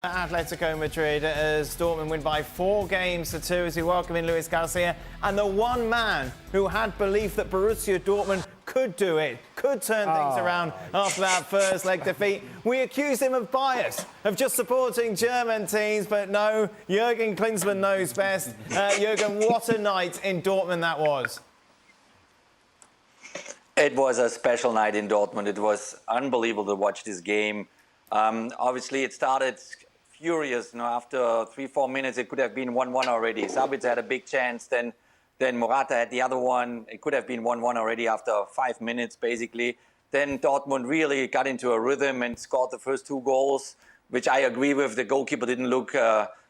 Atletico Madrid as Dortmund win by 4-2 as we welcome in Luis Garcia, and the one man who had belief that Borussia Dortmund could do it, could turn things around after that first leg defeat. We accused him of bias, of just supporting German teams, but no, Jurgen Klinsmann knows best. Jurgen, what a night in Dortmund that was. It was a special night in Dortmund. It was unbelievable to watch this game. Obviously, it started furious. After 3-4 minutes, it could have been 1-1 already. Sabitzer had a big chance. Then Morata had the other one. It could have been 1-1 already after 5 minutes, basically. Then Dortmund really got into a rhythm and scored the first 2 goals, which I agree with. The goalkeeper didn't look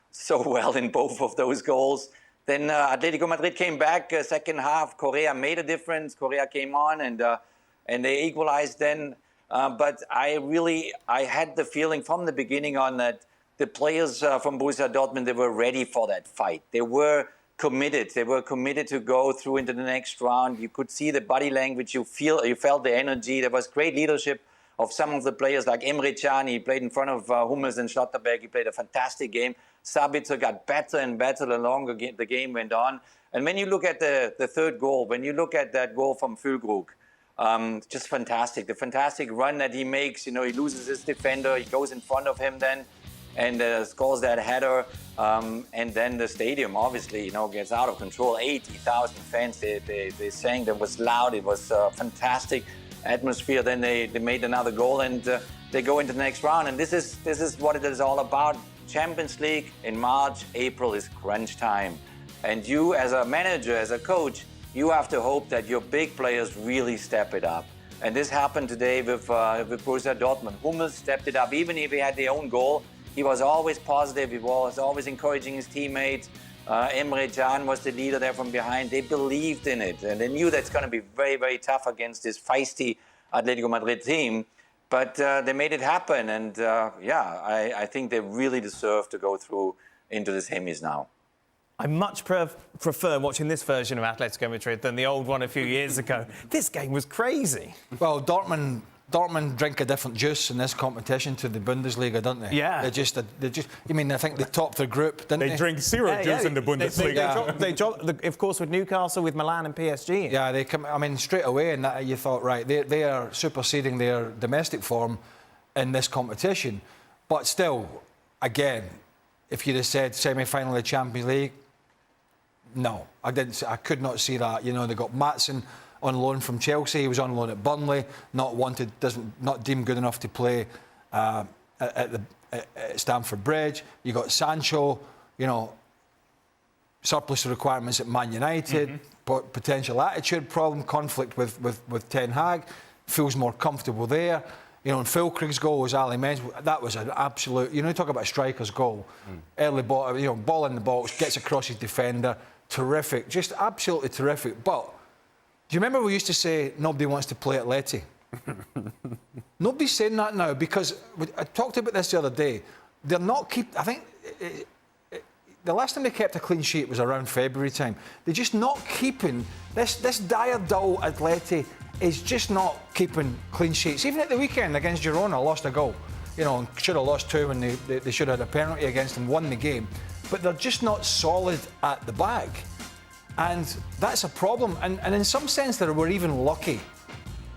so well in both of those goals. Then Atletico Madrid came back second half. Correa made a difference. Correa came on and they equalized then. But I had the feeling from the beginning on that the players from Borussia Dortmund, they were ready for that fight. They were committed. They were committed to go through into the next round. You could see the body language. You felt the energy. There was great leadership of some of the players like Emre. He played in front of Hummels and Schlotterbeck. He played a fantastic game. Sabitzer got better and better the longer the game went on. And when you look at the third goal, when you look at that goal from Füllkrug, just fantastic. The fantastic run that he makes, he loses his defender, he goes in front of him then and scores that header. And then the stadium, obviously, gets out of control. 80,000 fans, they sang, that was loud. It was a fantastic atmosphere. Then they made another goal and they go into the next round. And this is what it is all about. Champions League in March, April is crunch time. And you, as a manager, as a coach, you have to hope that your big players really step it up. And this happened today with Borussia Dortmund. Hummels stepped it up. Even if he had their own goal, he was always positive. He was always encouraging his teammates. Emre was the leader there from behind. They believed in it. And they knew that's going to be very, very tough against this feisty Atletico Madrid team. But they made it happen. And I think they really deserve to go through into the semis now. I much prefer watching this version of Atletico Madrid than the old one a few years ago. This game was crazy. Well, Dortmund drink a different juice in this competition to the Bundesliga, don't they? Yeah. They just. I think they topped their group, didn't they? They drink zero juice in the Bundesliga. They dropped, of course, with Newcastle, with Milan and PSG. Yeah, they come. Straight away, and that you thought, right, they are superseding their domestic form in this competition. But still, again, if you'd have said semi-final of the Champions League, no, I didn't. I could not see that. They got Maatsen on loan from Chelsea. He was on loan at Burley, not deemed good enough to play at Stamford Bridge. You got Sancho, surplus requirements at Man United, potential attitude problem, conflict with Ten Hag, feels more comfortable there. And Füllkrug's goal, as Ali mentioned, that was an absolute. Talk about a striker's goal. Early ball, ball in the box, gets across his defender. Terrific, just absolutely terrific. But do you remember we used to say nobody wants to play Atleti? Nobody's saying that now because I talked about this the other day. They're not I think the last time they kept a clean sheet was around February time. They're just not keeping this dire dull Atleti is just not keeping clean sheets. Even at the weekend against Girona, lost a goal. Should have lost 2 when they should have had a penalty against them, won the game. But they're just not solid at the back. And that's a problem. And in some sense, they were even lucky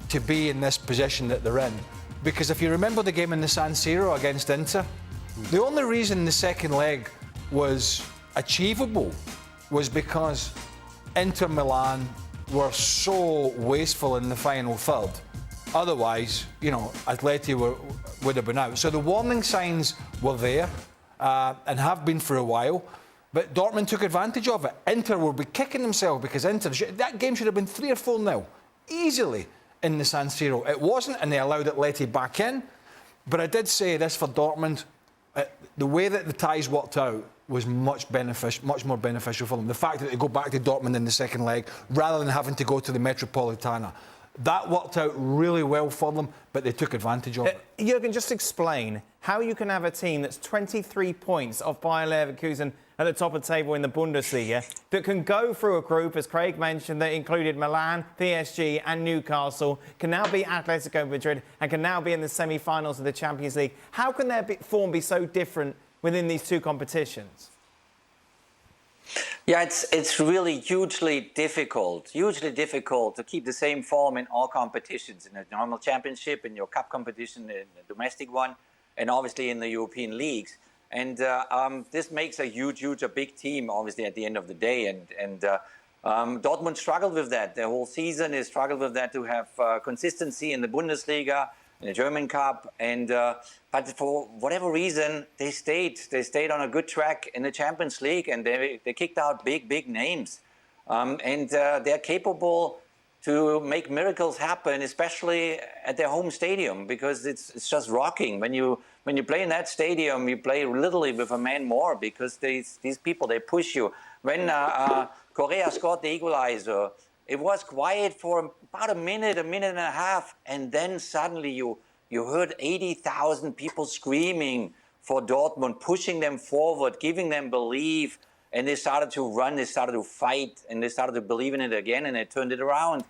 to be in this position that they're in. Because if you remember the game in the San Siro against Inter, the only reason the second leg was achievable was because Inter Milan were so wasteful in the final third. Otherwise, Atleti would have been out. So the warning signs were there and have been for a while. But Dortmund took advantage of it. Inter will be kicking themselves because that game should have been 3 or 4-0 easily in the San Siro. It wasn't, and they allowed Atleti back in. But I did say this for Dortmund. The way that the ties worked out was much more beneficial for them. The fact that they go back to Dortmund in the second leg rather than having to go to the Metropolitana. That worked out really well for them, but they took advantage of it. Jurgen, just explain how you can have a team that's 23 points off Bayer Leverkusen at the top of the table in the Bundesliga that can go through a group, as Craig mentioned, that included Milan, PSG and Newcastle, can now beat Atletico Madrid and can now be in the semi-finals of the Champions League. How can their form be so different within these two competitions? Yeah, it's really hugely difficult to keep the same form in all competitions, in a normal championship, in your cup competition, in the domestic one, and obviously in the European leagues. And this makes a a big team, obviously, at the end of the day. And Dortmund struggled with that. The whole season has struggled with that, to have consistency in the Bundesliga, in the German Cup, and but for whatever reason, they stayed on a good track in the Champions League, and they kicked out big names, and they're capable to make miracles happen, especially at their home stadium, because it's just rocking. When you play in that stadium, you play literally with a man more, because these people, they push you. When Correa scored the equalizer, it was quiet for about a minute and a half, and then suddenly you heard 80,000 people screaming for Dortmund, pushing them forward, giving them belief, and they started to run, they started to fight, and they started to believe in it again, and they turned it around.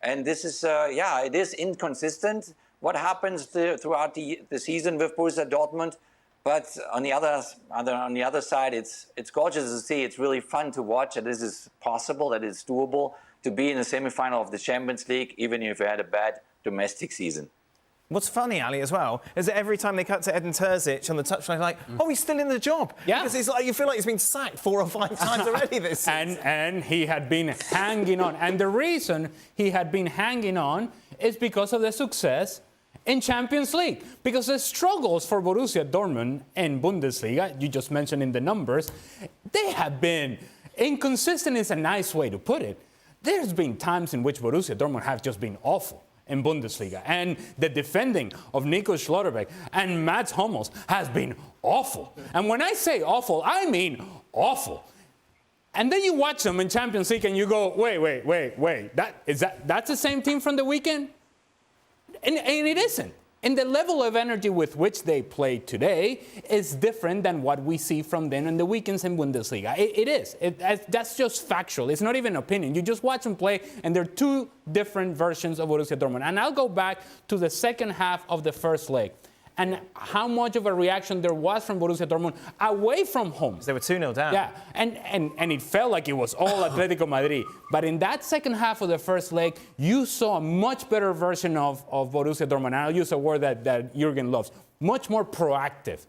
And this is, it is inconsistent what happens throughout the season with Borussia Dortmund. But on the other side, it's gorgeous to see. It's really fun to watch that this is possible, that it's doable to be in the semi-final of the Champions League, even if you had a bad domestic season. What's funny, Ali, as well, is that every time they cut to Edin Terzic on the touchline, like, oh, he's still in the job. Yeah. Because it's like, you feel like he's been sacked 4 or 5 times already this season. And he had been hanging on. And the reason he had been hanging on is because of the success in Champions League. Because the struggles for Borussia Dortmund in Bundesliga, you just mentioned in the numbers, they have been inconsistent is a nice way to put it. There's been times in which Borussia Dortmund have just been awful in Bundesliga. And the defending of Niclas Schlotterbeck and Mats Hummels has been awful. And when I say awful, I mean awful. And then you watch them in Champions League and you go, wait, that's the same team from the weekend? And it isn't. And the level of energy with which they play today is different than what we see from them in the weekends in Bundesliga. It is. That's just factual. It's not even opinion. You just watch them play, and they're two different versions of Borussia Dortmund. And I'll go back to the second half of the first leg and how much of a reaction there was from Borussia Dortmund away from home. They were 2-0 down. Yeah, and it felt like it was all Atletico Madrid. But in that second half of the first leg, you saw a much better version of Borussia Dortmund. And I'll use a word that Jurgen loves. Much more proactive.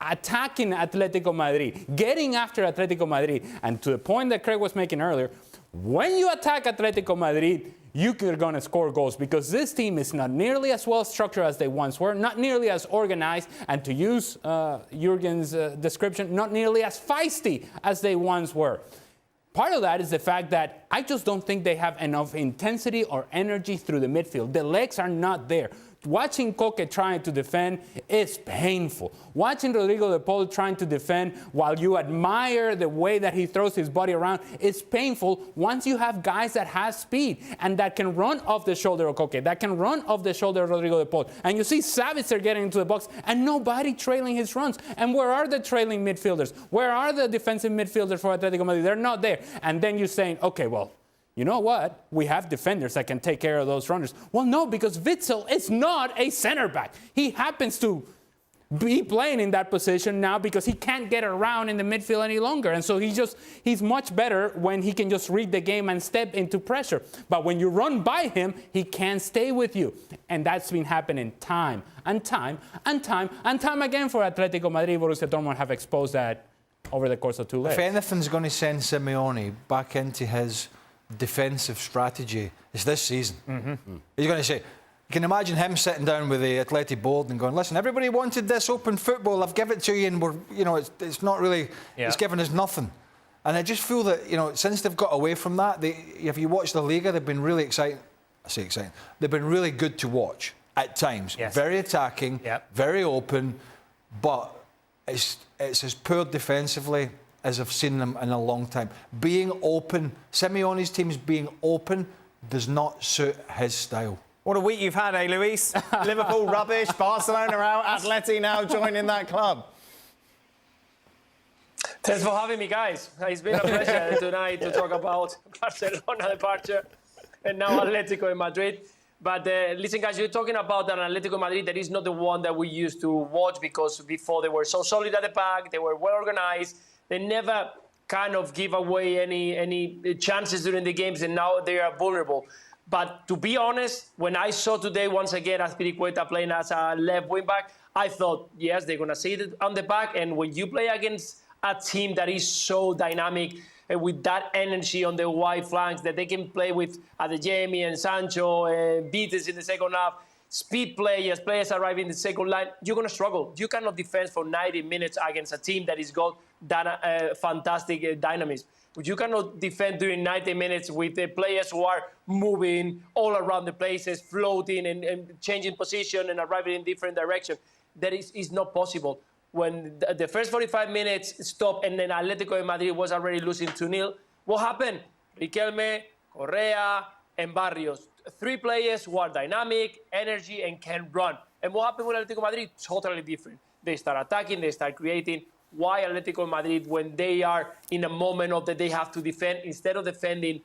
Attacking Atletico Madrid. Getting after Atletico Madrid. And to the point that Craig was making earlier, when you attack Atletico Madrid, you're going to score goals, because this team is not nearly as well structured as they once were, not nearly as organized, and to use Jurgen's description, not nearly as feisty as they once were. Part of that is the fact that I just don't think they have enough intensity or energy through the midfield. The legs are not there. Watching Koke trying to defend is painful. Watching Rodrigo de Paul trying to defend while you admire the way that he throws his body around is painful once you have guys that have speed and that can run off the shoulder of Koke, that can run off the shoulder of Rodrigo de Paul. And you see Sabitzer getting into the box and nobody trailing his runs. And where are the trailing midfielders? Where are the defensive midfielders for Atletico Madrid? They're not there. And then you're saying, okay, well, you know what? We have defenders that can take care of those runners. Well, no, because Witsel is not a center back. He happens to be playing in that position now because he can't get around in the midfield any longer. And so he's much better when he can just read the game and step into pressure. But when you run by him, he can't stay with you. And that's been happening time and time and time and time again for Atletico Madrid. Borussia Dortmund have exposed that over the course of 2 legs. If anything's going to send Simeone back into his defensive strategy, it's this season. He's going to say, you can imagine him sitting down with the Atleti board and going, listen, everybody wanted this open football, I've given it to you, and it's not really, it's given us nothing. And I just feel that, since they've got away from that, if you watch the Liga, they've been really exciting. I say exciting. They've been really good to watch at times. Yes. Very attacking, very open, but it's as poor defensively as I've seen them in a long time. Being open, Simeone's teams being open, does not suit his style. What a week you've had, eh, Luis? Liverpool rubbish, Barcelona out, Atleti now joining that club. Thanks for having me, guys. It's been a pleasure tonight to talk about Barcelona departure and now Atletico in Madrid. But listen, guys, you're talking about an Atletico Madrid that is not the one that we used to watch, because before they were so solid at the back, they were well organized, they never kind of give away any chances during the games, and now they are vulnerable. But to be honest, when I saw today once again Azpilicueta playing as a left wing back, I thought, yes, they're gonna see it on the back. And when you play against a team that is so dynamic and with that energy on the wide flanks, that they can play with Adeyemi and Sancho and Gittens in the second half, speed players arriving in the second line, you're going to struggle. You cannot defend for 90 minutes against a team that has got that fantastic dynamism. You cannot defend during 90 minutes with the players who are moving all around the places, floating and changing position and arriving in different directions. That is not possible. When the first 45 minutes stopped and then Atletico de Madrid was already losing 2-0, what happened? Riquelme, Correa, and Barrios. 3 players who are dynamic, energy, and can run. And what happened with Atletico Madrid? Totally different. They start attacking, they start creating. Why Atletico Madrid, when they are in a moment of that they have to defend, instead of defending,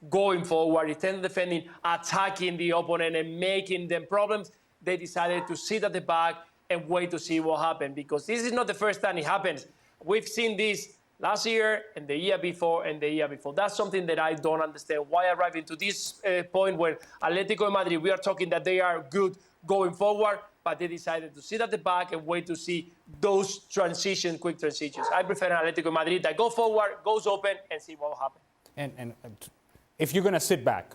going forward, instead of defending, attacking the opponent and making them problems, they decided to sit at the back and wait to see what happened, because this is not the first time it happens. We've seen this last year and the year before and the year before. That's something that I don't understand. Why arriving to this point where Atletico de Madrid, we are talking that they are good going forward, but they decided to sit at the back and wait to see those quick transitions. I prefer an Atletico de Madrid that go forward, goes open, and see what will happen. And if you're going to sit back,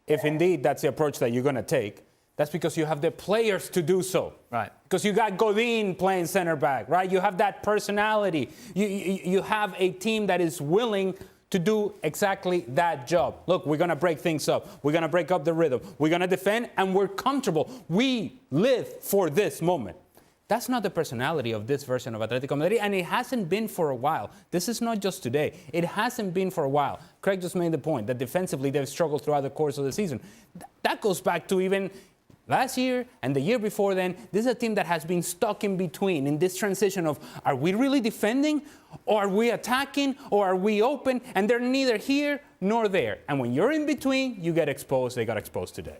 if indeed that's the approach that you're going to take, that's because you have the players to do so. Right. Because you got Godin playing center back, right? You have that personality. You have a team that is willing to do exactly that job. Look, we're going to break things up. We're going to break up the rhythm. We're going to defend, and we're comfortable. We live for this moment. That's not the personality of this version of Atletico Madrid, and it hasn't been for a while. This is not just today. It hasn't been for a while. Craig just made the point that defensively they've struggled throughout the course of the season. That goes back to even last year and the year before then. This is a team that has been stuck in between, in this transition of, are we really defending, or are we attacking, or are we open? And they're neither here nor there. And when you're in between, you get exposed. They got exposed today.